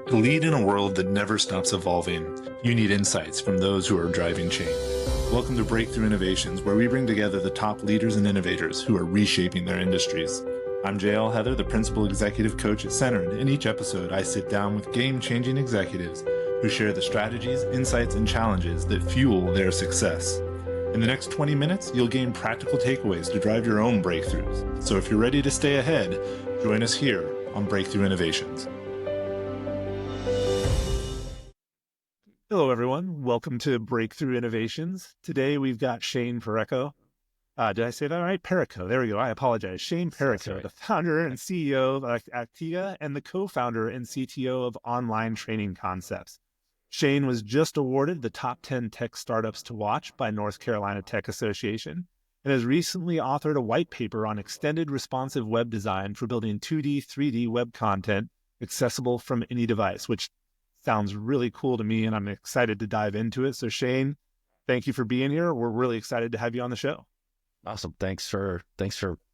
To lead in a world that never stops evolving, you need insights from those who are driving change. Welcome to Breakthrough Innovations, where we bring together the top leaders and innovators who are reshaping their industries. I'm JL Heather, the Principal Executive Coach at Center, and in each episode, I sit down with game-changing executives who share the strategies, insights, and challenges that fuel their success. In the next 20 minutes, you'll gain practical takeaways to drive your own breakthroughs. So if you're ready to stay ahead, join us here on Breakthrough Innovations. Hello, everyone. Welcome to Breakthrough Innovations. Today, we've got Shane Parreco. Did I say that right? Parreco. There we go. I apologize. Shane Parreco, the founder and CEO of Aktiga and the co-founder and CTO of Online Training Concepts. Shane was just awarded the top 10 tech startups to watch by North Carolina Tech Association and has recently authored a white paper on extended responsive web design for building 2D, 3D web content accessible from any device, which sounds really cool to me, and I'm excited to dive into it. So Shane, thank you for being here. We're really excited to have you on the show. Awesome. Thanks for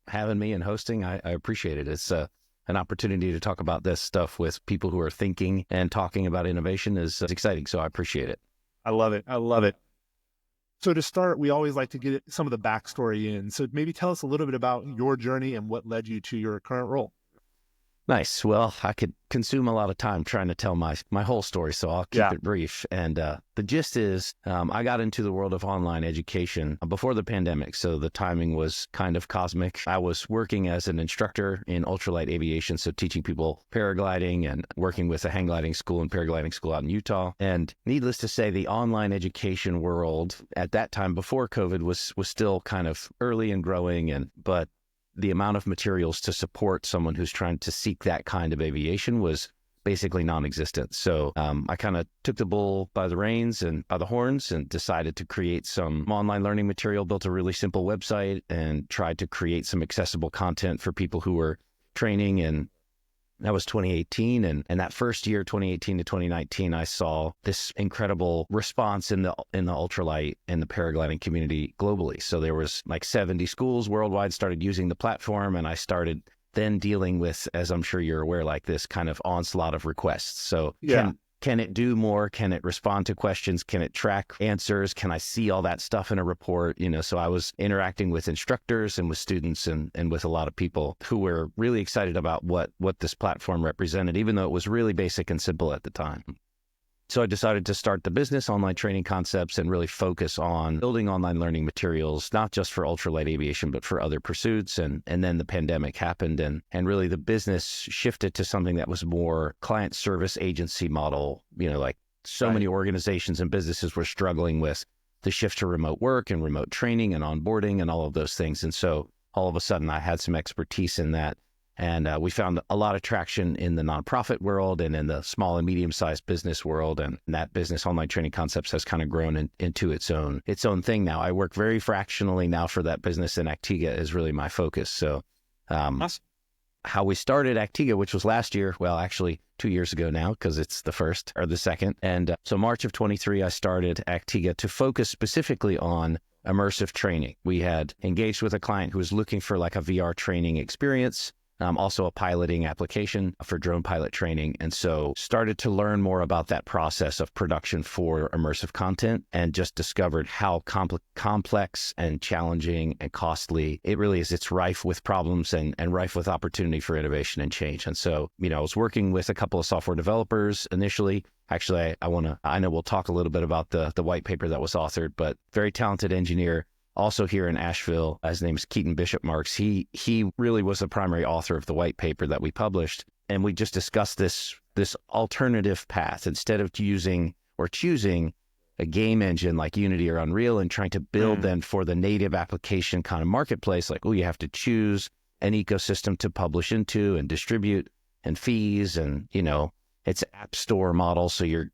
having me and hosting. I appreciate it. It's an opportunity to talk about this stuff with people who are thinking and talking about innovation is exciting. So I appreciate it. I love it. I love it. So to start, we always like to get some of the backstory in. So maybe tell us a little bit about your journey and what led you to your current role. Nice. Well, I could consume a lot of time trying to tell my whole story, so I'll keep it brief. And the gist is I got into the world of online education before the pandemic, so the timing was kind of cosmic. I was working as an instructor in ultralight aviation, so teaching people paragliding and working with a hang gliding school and paragliding school out in Utah. And needless to say, the online education world at that time before COVID was still kind of early and growing, but the amount of materials to support someone who's trying to seek that kind of aviation was basically non-existent. So I kind of took the bull by the reins and by the horns and decided to create some online learning material, built a really simple website and tried to create some accessible content for people who were training. And that was 2018. And that first year, 2018 to 2019, I saw this incredible response in the ultralight and the paragliding community globally. So there was like 70 schools worldwide started using the platform. And I started then dealing with, as I'm sure you're aware, like this kind of onslaught of requests. So can it do more? Can it respond to questions? Can it track answers? Can I see all that stuff in a report? So I was interacting with instructors and with students and with a lot of people who were really excited about what this platform represented, even though it was really basic and simple at the time. So I decided to start the business, Online Training Concepts, and really focus on building online learning materials, not just for ultralight aviation, but for other pursuits. And then the pandemic happened and really the business shifted to something that was more client service agency model. Like many organizations and businesses were struggling with the shift to remote work and remote training and onboarding and all of those things. And so all of a sudden I had some expertise in that. And we found a lot of traction in the nonprofit world and in the small and medium-sized business world. And that business, Online Training Concepts, has kind of grown into its own thing now. I work very fractionally now for that business, and Aktiga is really my focus. So awesome. How we started Aktiga, which was last year, well, actually 2 years ago now, because it's the first or the second. And so March of 23, I started Aktiga to focus specifically on immersive training. We had engaged with a client who was looking for like a VR training experience. Also a piloting application for drone pilot training. And so started to learn more about that process of production for immersive content and just discovered how complex and challenging and costly it really is. It's rife with problems and rife with opportunity for innovation and change. And so, I was working with a couple of software developers initially. Actually, I know we'll talk a little bit about the white paper that was authored, but very talented engineer. Also here in Asheville, his name is Keaton Bishop Marks. He really was the primary author of the white paper that we published. And we just discussed this alternative path instead of choosing a game engine like Unity or Unreal and trying to build them for the native application kind of marketplace. Like, you have to choose an ecosystem to publish into and distribute and fees and, it's an app store model. So you're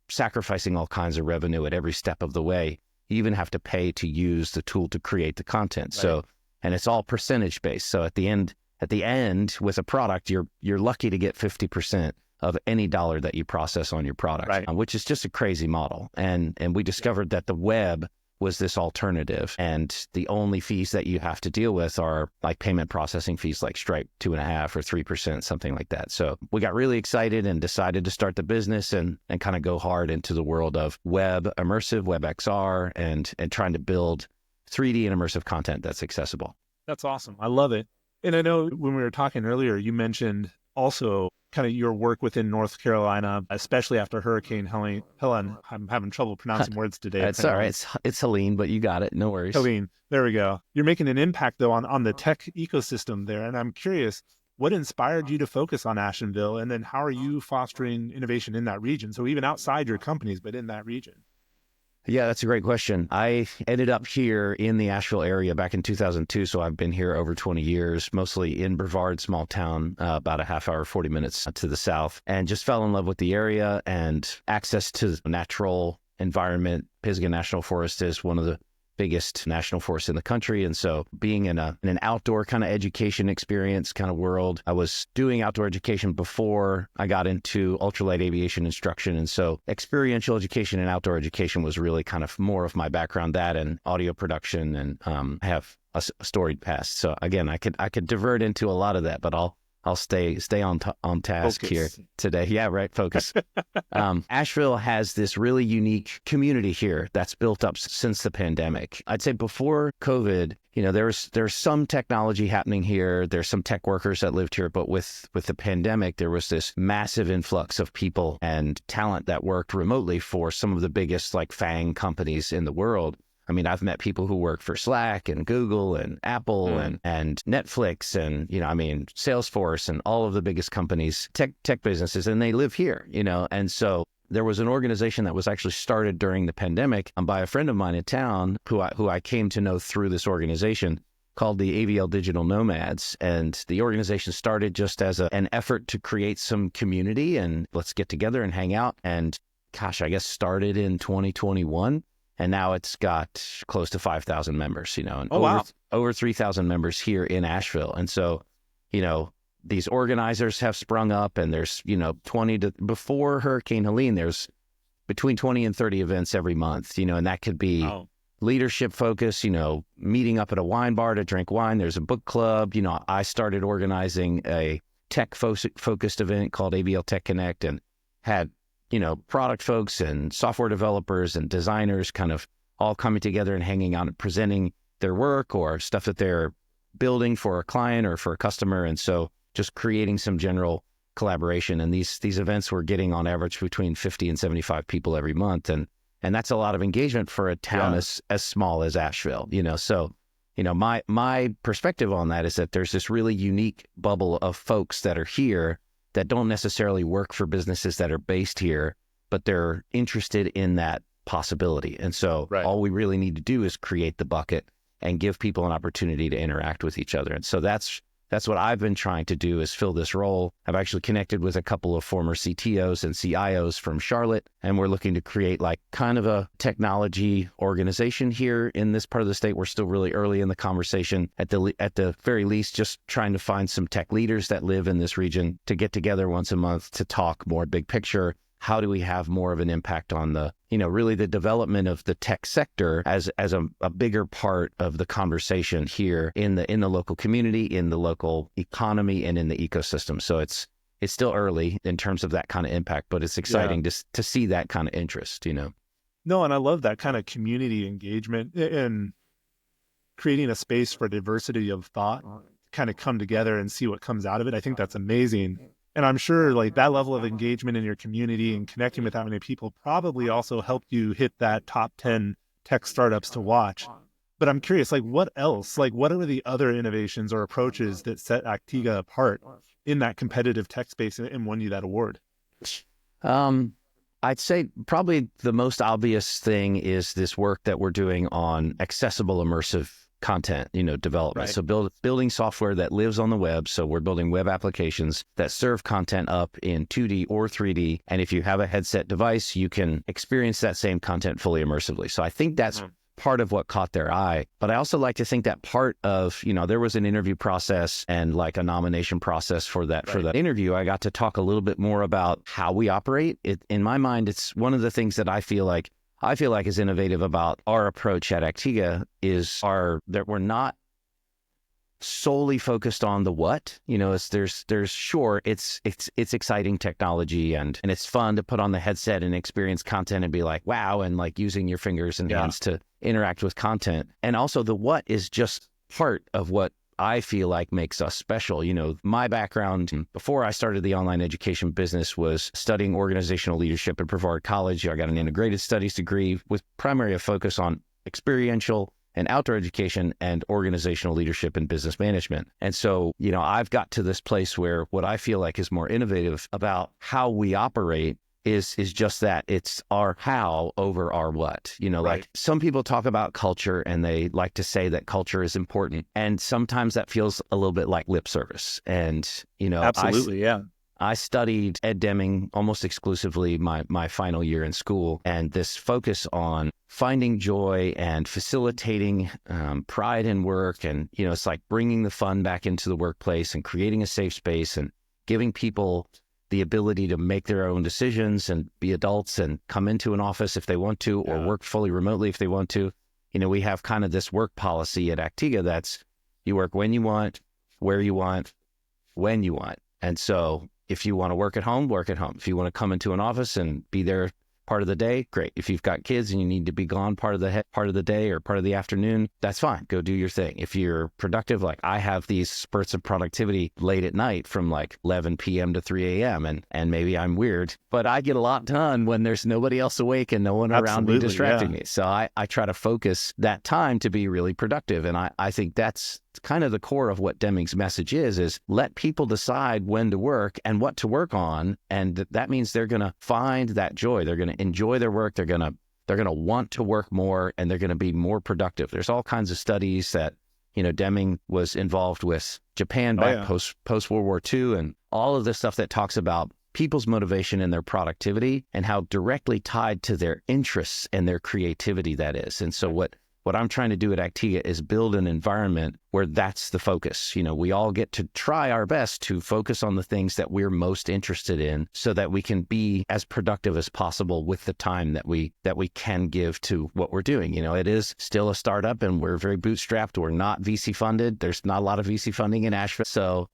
sacrificing all kinds of revenue at every step of the way. You even have to pay to use the tool to create the content. Right. So, and it's all percentage based. So at the end with a product, you're lucky to get 50% of any dollar that you process on your product, which is just a crazy model. And we discovered that the web was this alternative. And the only fees that you have to deal with are like payment processing fees like Stripe 2.5% or 3%, something like that. So we got really excited and decided to start the business and kind of go hard into the world of web immersive, web XR, and trying to build 3D and immersive content that's accessible. That's awesome. I love it. And I know when we were talking earlier, you mentioned also kind of your work within North Carolina, especially after Hurricane Helen. I'm having trouble pronouncing words today. It's all right. It's Helene, but you got it. No worries. Helene. There we go. You're making an impact, though, on the tech ecosystem there. And I'm curious, what inspired you to focus on Asheville? And then how are you fostering innovation in that region? So even outside your companies, but in that region. Yeah, that's a great question. I ended up here in the Asheville area back in 2002. So I've been here over 20 years, mostly in Brevard, small town, about a half hour, 40 minutes to the south, and just fell in love with the area and access to natural environment. Pisgah National Forest is one of the biggest national forests in the country. And so being in an outdoor kind of education experience kind of world, I was doing outdoor education before I got into ultralight aviation instruction. And so experiential education and outdoor education was really kind of more of my background, that and audio production, and I have a storied past. So again, I could divert into a lot of that, but I'll stay on task. Focus here today. Yeah, right. Focus. Asheville has this really unique community here that's built up since the pandemic. I'd say before COVID, there's some technology happening here. There's some tech workers that lived here, but with the pandemic, there was this massive influx of people and talent that worked remotely for some of the biggest like FANG companies in the world. I mean, I've met people who work for Slack and Google and Apple and Netflix and, Salesforce and all of the biggest companies, tech businesses, and they live here, and so there was an organization that was actually started during the pandemic by a friend of mine in town who I came to know through this organization called the AVL Digital Nomads. And the organization started just as an effort to create some community and let's get together and hang out. And gosh, I guess started in 2021. And now it's got close to 5,000 members, and over 3,000 members here in Asheville. And so, these organizers have sprung up, and there's, before Hurricane Helene, there's between 20 and 30 events every month, and that could be leadership focus, meeting up at a wine bar to drink wine. There's a book club. I started organizing a tech focused event called AVL Tech Connect and had product folks and software developers and designers kind of all coming together and hanging out and presenting their work or stuff that they're building for a client or for a customer. And so just creating some general collaboration. And these events were getting on average between 50 and 75 people every month. And that's a lot of engagement for a town as small as Asheville, So, my perspective on that is that there's this really unique bubble of folks that are here that don't necessarily work for businesses that are based here, but they're interested in that possibility. And so all we really need to do is create the bucket and give people an opportunity to interact with each other. And so that's what I've been trying to do, is fill this role. I've actually connected with a couple of former CTOs and CIOs from Charlotte, and we're looking to create like kind of a technology organization here in this part of the state. We're still really early in the conversation. At the very least, just trying to find some tech leaders that live in this region to get together once a month to talk more big picture. How do we have more of an impact on the, really the development of the tech sector as a bigger part of the conversation here in the local community, in the local economy, and in the ecosystem. So it's still early in terms of that kind of impact, but it's exciting to see that kind of interest, No, and I love that kind of community engagement and creating a space for diversity of thought, kind of come together and see what comes out of it. I think that's amazing. And I'm sure like that level of engagement in your community and connecting with that many people probably also helped you hit that top 10 tech startups to watch. But I'm curious, like what else? Like what are the other innovations or approaches that set Aktiga apart in that competitive tech space and won you that award? I'd say probably the most obvious thing is this work that we're doing on accessible immersive content, development. So building software that lives on the web. So we're building web applications that serve content up in 2D or 3D. And if you have a headset device, you can experience that same content fully immersively. So I think that's part of what caught their eye. But I also like to think that part of, there was an interview process and like a nomination process for that interview. I got to talk a little bit more about how we operate. In my mind, it's one of the things that I feel like I feel like is innovative about our approach at Aktiga is that we're not solely focused on the what. There's sure it's exciting technology and it's fun to put on the headset and experience content and be like, wow, and like using your fingers and hands to interact with content. And also the what is just part of what I feel like makes us special. My background before I started the online education business was studying organizational leadership at Brevard College. I got an integrated studies degree with primary focus on experiential and outdoor education and organizational leadership and business management. And so, I've got to this place where what I feel like is more innovative about how we operate is just that it's our how over our what. Like some people talk about culture and they like to say that culture is important. And sometimes that feels a little bit like lip service. And, absolutely. I studied Ed Deming almost exclusively my final year in school, and this focus on finding joy and facilitating pride in work. And, it's like bringing the fun back into the workplace and creating a safe space and giving people the ability to make their own decisions and be adults and come into an office if they want to, or work fully remotely if they want to. We have kind of this work policy at Aktiga that's you work when you want, where you want, when you want. And so if you want to work at home, work at home. If you want to come into an office and be there part of the day, great. If you've got kids and you need to be gone part of the day or part of the afternoon, that's fine. Go do your thing. If you're productive, like I have these spurts of productivity late at night from like 11 p.m. to 3 a.m. And maybe I'm weird, but I get a lot done when there's nobody else awake and no one around me distracting me. So I try to focus that time to be really productive. And I think that's kind of the core of what Deming's message is let people decide when to work and what to work on. And that means they're going to find that joy. They're going to enjoy their work. They're going to want to work more, and they're going to be more productive. There's all kinds of studies that, Deming was involved with Japan back post World War II, and all of this stuff that talks about people's motivation and their productivity and how directly tied to their interests and their creativity that is. And so what I'm trying to do at Aktiga is build an environment where that's the focus. We all get to try our best to focus on the things that we're most interested in so that we can be as productive as possible with the time that we can give to what we're doing. It is still a startup and we're very bootstrapped. We're not VC funded. There's not a lot of VC funding in Asheville. So,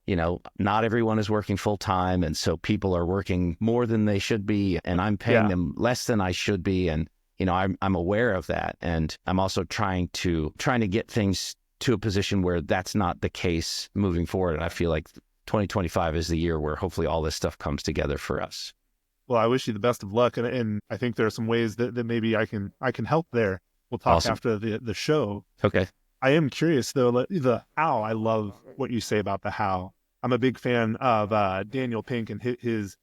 not everyone is working full time. And so people are working more than they should be. And I'm paying them less than I should be. And I'm aware of that, and I'm also trying to get things to a position where that's not the case moving forward. And I feel like 2025 is the year where hopefully all this stuff comes together for us. Well, I wish you the best of luck, and I think there are some ways that maybe I can help there. We'll talk after the show. Okay. I am curious though, the how. I love what you say about the how. I'm a big fan of Daniel Pink and his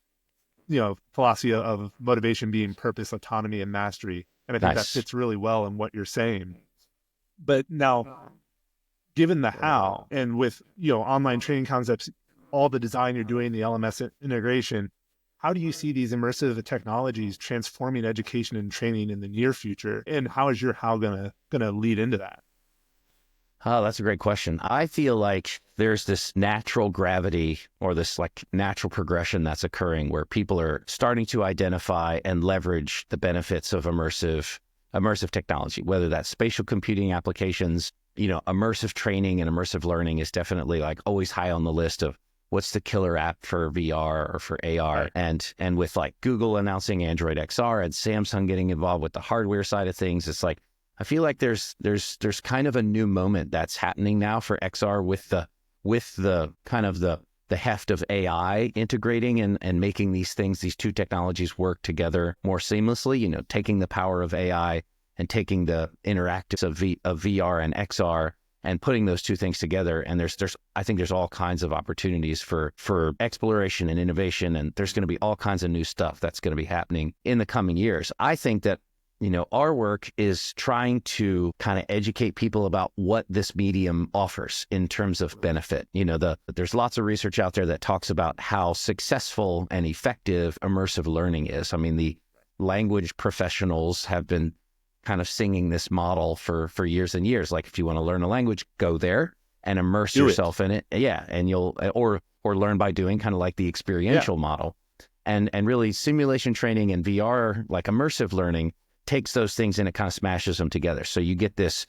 philosophy of motivation being purpose, autonomy, and mastery. And I think that fits really well in what you're saying. But now, given the how, and with, online training concepts, all the design you're doing, the LMS integration, how do you see these immersive technologies transforming education and training in the near future? And how is your how gonna lead into that? Oh, that's a great question. I feel like there's this natural gravity or this like natural progression that's occurring where people are starting to identify and leverage the benefits of immersive technology, whether that's spatial computing applications. Immersive training and immersive learning is definitely like always high on the list of what's the killer app for VR or for AR. Right. And with like Google announcing Android XR and Samsung getting involved with the hardware side of things, it's like I feel like there's kind of a new moment that's happening now for XR with the kind of the heft of AI integrating and making these two technologies work together more seamlessly, taking the power of AI and taking the interactives of VR and XR and putting those two things together. And I think there's all kinds of opportunities for exploration and innovation. And there's going to be all kinds of new stuff that's going to be happening in the coming years. I think that our work is trying to kind of educate people about what this medium offers in terms of benefit. There's lots of research out there that talks about how successful and effective immersive learning is. I mean, the language professionals have been kind of singing this model for years and years. Like if you want to learn a language, go there and immerse yourself in it. Yeah. And you'll, or learn by doing, kind of like the experiential model. And really simulation training and VR, like immersive learning, takes those things and it kind of smashes them together. So you get this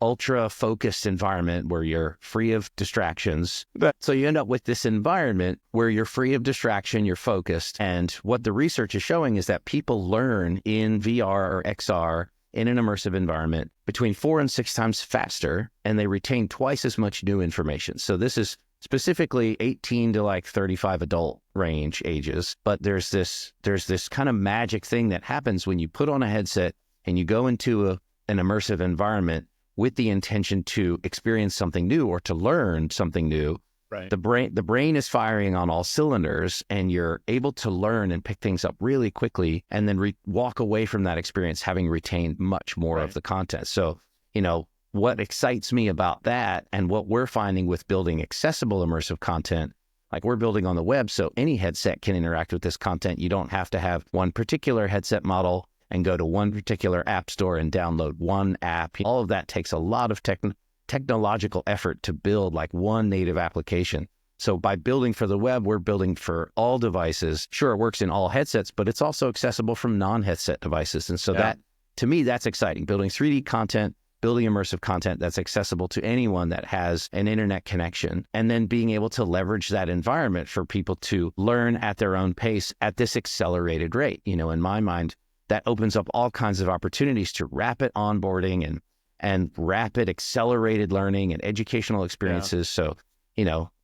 ultra focused environment where you're free of distractions. So you end up with this environment where you're free of distraction, you're focused. And what the research is showing is that people learn in VR or XR in an immersive environment between 4 and 6 times faster, and they retain twice as much new information. So this is specifically 18 to like 35 adult range ages. But there's this kind of magic thing that happens when you put on a headset and you go into an immersive environment with the intention to experience something new or to learn something new. Right. The brain is firing on all cylinders, and you're able to learn and pick things up really quickly, and then walk away from that experience having retained much more of the content. So, what excites me about that, and what we're finding with building accessible immersive content, like we're building on the web, so any headset can interact with this content. You don't have to have one particular headset model and go to one particular app store and download one app. All of that takes a lot of technological effort to build like one native application. So by building for the web, we're building for all devices. Sure, it works in all headsets, but it's also accessible from non-headset devices. And so that, to me, that's exciting. Building 3D content, building immersive content that's accessible to anyone that has an internet connection, and then being able to leverage that environment for people to learn at their own pace at this accelerated rate. In my mind, that opens up all kinds of opportunities to rapid onboarding and rapid accelerated learning and educational experiences. So,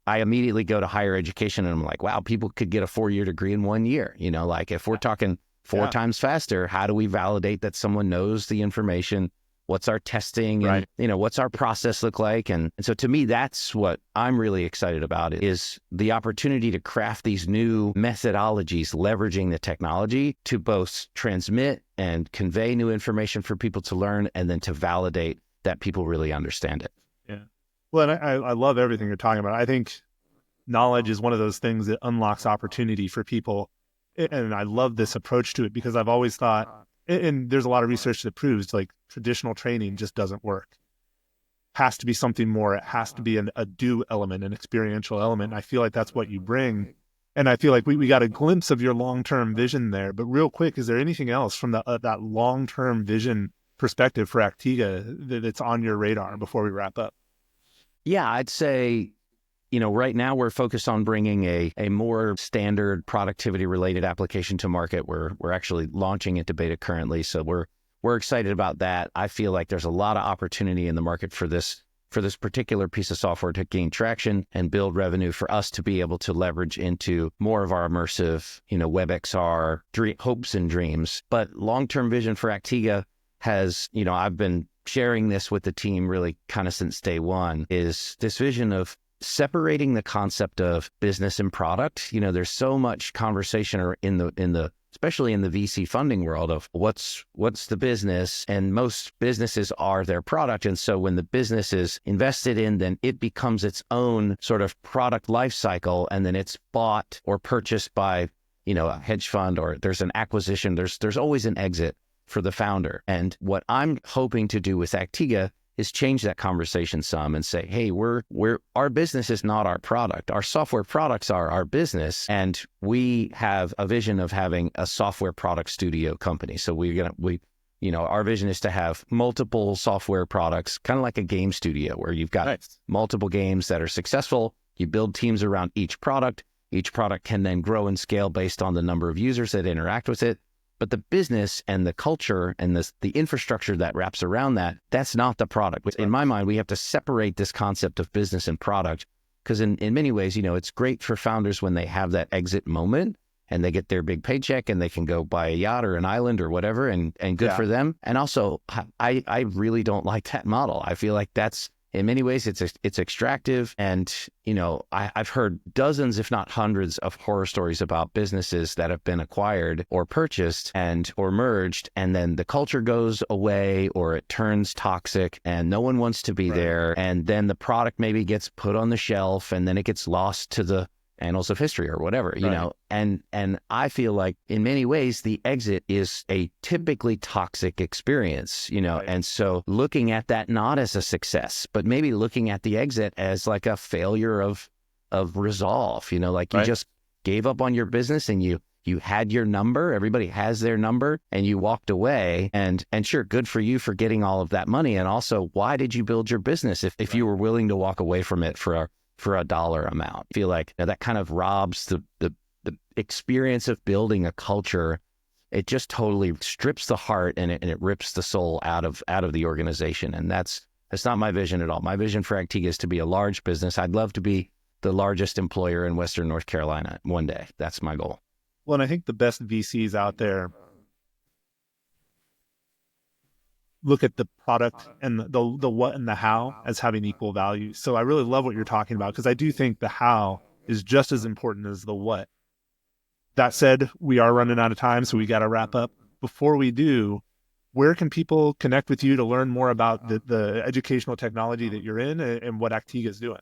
I immediately go to higher education and I'm like, wow, people could get a 4-year degree in 1 year. Like if we're talking 4 times faster, how do we validate that someone knows the information? What's our testing? And, what's our process look like? And so to me, that's what I'm really excited about, is the opportunity to craft these new methodologies, leveraging the technology to both transmit and convey new information for people to learn, and then to validate that people really understand it. Yeah. Well, and I love everything you're talking about. I think knowledge is one of those things that unlocks opportunity for people. And I love this approach to it, because I've always thought, and there's a lot of research that proves like traditional training just doesn't work. Has to be something more. It has to be a do element, an experiential element. And I feel like that's what you bring. And I feel like we got a glimpse of your long-term vision there. But real quick, is there anything else from that long-term vision perspective for Aktiga that's on your radar before we wrap up? Yeah, I'd say, right now we're focused on bringing a more standard productivity-related application to market. We're actually launching into beta currently, so we're excited about that. I feel like there's a lot of opportunity in the market for this particular piece of software to gain traction and build revenue for us to be able to leverage into more of our immersive, WebXR hopes and dreams. But long-term vision for Aktiga has, I've been sharing this with the team really kind of since day one, is this vision of separating the concept of business and product. There's so much conversation in the especially in the VC funding world, of what's the business, and most businesses are their product. And so when the business is invested in, then it becomes its own sort of product life cycle, and then it's bought or purchased by, a hedge fund, or there's an acquisition. There's always an exit for the founder. And what I'm hoping to do with Aktiga is change that conversation some and say, hey, our business is not our product. Our software products are our business. And we have a vision of having a software product studio company. So our vision is to have multiple software products, kind of like a game studio, where you've got multiple games that are successful. You build teams around each product. Each product can then grow and scale based on the number of users that interact with it. But the business and the culture and the infrastructure that wraps around that's not the product. In my mind, we have to separate this concept of business and product, because in many ways, it's great for founders when they have that exit moment and they get their big paycheck and they can go buy a yacht or an island or whatever, and good for them. And also, I really don't like that model. I feel like that's, in many ways, it's extractive. And, I've heard dozens, if not hundreds, of horror stories about businesses that have been acquired or purchased or merged, and then the culture goes away, or it turns toxic and no one wants to be there. And then the product maybe gets put on the shelf, and then it gets lost to the annals of history or whatever, and I feel like in many ways the exit is a typically toxic experience, and so looking at that not as a success, but maybe looking at the exit as like a failure of resolve, you just gave up on your business and you You had your number, everybody has their number, and you walked away. And sure, good for you for getting all of that money. And also, why did you build your business if you were willing to walk away from it for a dollar amount? I feel like that kind of robs the experience of building a culture. It just totally strips the heart and it rips the soul out of the organization. And that's not my vision at all. My vision for Aktiga is to be a large business. I'd love to be the largest employer in Western North Carolina one day. That's my goal. Well, and I think the best VCs out there look at the product and the what and the how as having equal value. So I really love what you're talking about, because I do think the how is just as important as the what. That said, we are running out of time, so we got to wrap up. Before we do, where can people connect with you to learn more about the educational technology that you're in and what Aktiga is doing?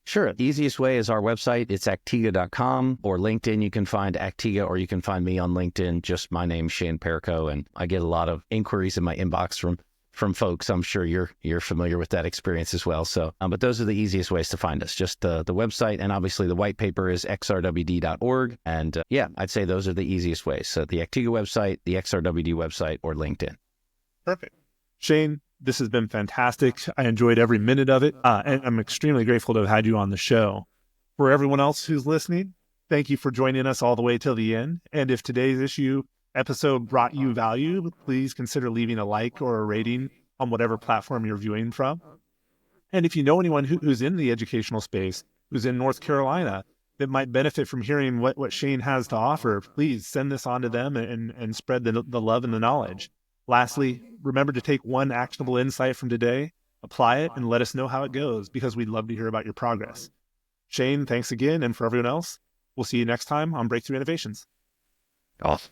Sure. The easiest way is our website. It's aktiga.com, or LinkedIn. You can find Aktiga, or you can find me on LinkedIn. Just my name, Shane Parreco. And I get a lot of inquiries in my inbox from folks. I'm sure you're familiar with that experience as well. So, but those are the easiest ways to find us. Just the website, and obviously the white paper is xrwd.org. And yeah, I'd say those are the easiest ways. So the Aktiga website, the XRWD website, or LinkedIn. Perfect. Shane, this has been fantastic. I enjoyed every minute of it. And I'm extremely grateful to have had you on the show. For everyone else who's listening, thank you for joining us all the way till the end. And if today's episode brought you value, please consider leaving a like or a rating on whatever platform you're viewing from. And if you know anyone who's in the educational space, who's in North Carolina, that might benefit from hearing what Shane has to offer, please send this on to them and spread the love and the knowledge. Lastly, remember to take one actionable insight from today, apply it, and let us know how it goes, because we'd love to hear about your progress. Shane, thanks again. And for everyone else, we'll see you next time on Breakthrough Innovations. Awesome.